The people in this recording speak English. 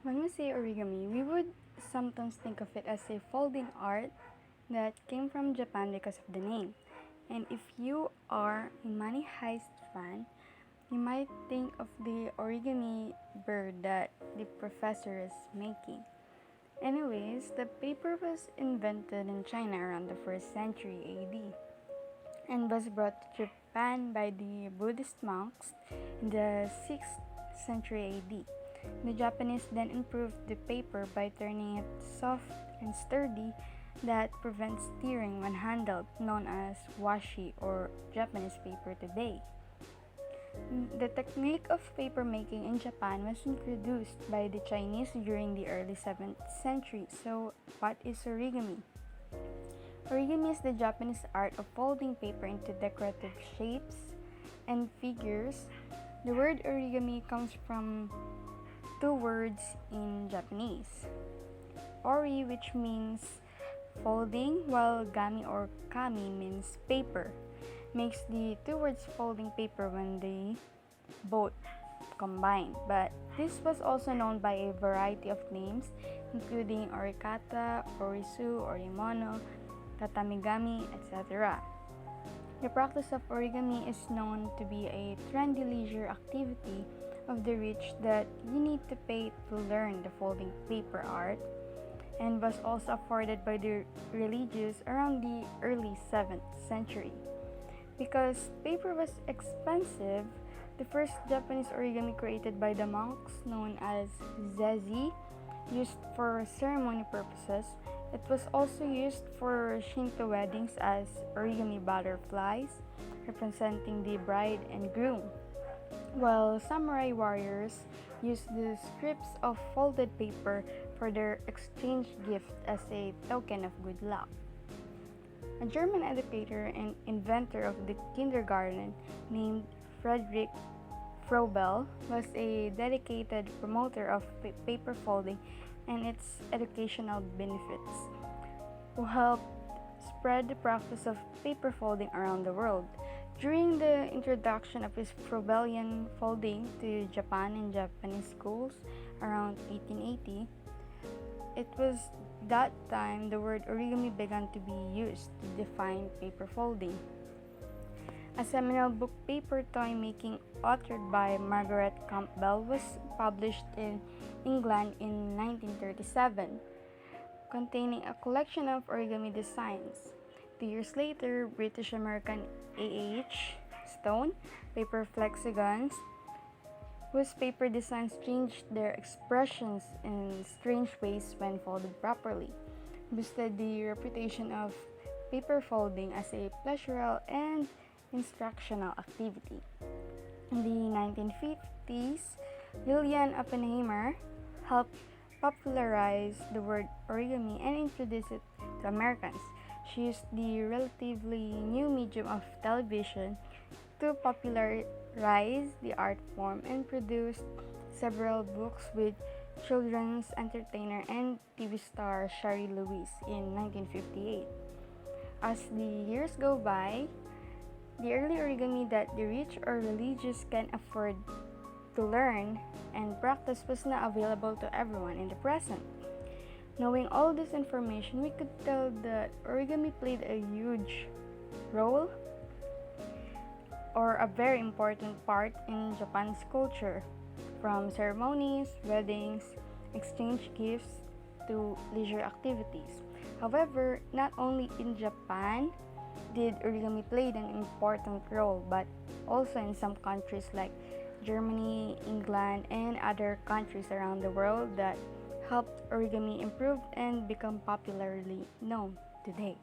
When we say origami, we would sometimes think of it as a folding art that came from Japan because of the name. And if you are a money heist fan, you might think of the origami bird that the professor is making. Anyways, the paper was invented in China around the 1st century AD and was brought to Japan by the Buddhist monks in the 6th century AD. The Japanese then improved the paper by turning it soft and sturdy that prevents tearing when handled, known as washi or Japanese paper today. The technique of paper making in Japan was introduced by the Chinese during the early 7th century. So, what is origami? Origami is the Japanese art of folding paper into decorative shapes and figures. The word origami comes from two words in Japanese. Ori, which means folding, while gami or kami means paper. Makes the two words folding paper when they both combined. But this was also known by a variety of names, including orikata, orisue, orimono, tatamigami, etc. The practice of origami is known to be a trendy leisure activity of the rich that you need to pay to learn the folding paper art, and was also afforded by the religious around the early 7th century. Because paper was expensive, the first Japanese origami created by the monks, known as zezi, used for ceremony purposes. It was also used for Shinto weddings as origami butterflies, representing the bride and groom, while samurai warriors used the strips of folded paper for their exchange gift as a token of good luck. A German educator and inventor of the kindergarten named Friedrich Froebel was a dedicated promoter of paper folding and its educational benefits, who helped spread the practice of paper folding around the world. During the introduction of his Froebelian folding to Japan in Japanese schools around 1880, it was that time the word origami began to be used to define paper folding. A seminal book, Paper Toy Making, authored by Margaret Campbell, was published in England in 1937, containing a collection of origami designs. 2 years later, British American A.H. Stone, paper flexigons, whose paper designs changed their expressions in strange ways when folded properly, boosted the reputation of paper folding as a pleasurable and instructional activity. In the 1950s, Lillian Oppenheimer helped popularize the word origami and introduce it to Americans. She used the relatively new medium of television to popularize the art form and produced several books with children's entertainer and TV star Shari Lewis in 1958. As the years go by, the early origami that the rich or religious can afford to learn and practice was not available to everyone in the present. Knowing all this information, we could tell that origami played a huge role or a very important part in Japan's culture, from ceremonies, weddings, exchange gifts, to leisure activities. However, not only in Japan did origami play an important role, but also in some countries like Germany, England, and other countries around the world that helped origami improve and become popularly known today.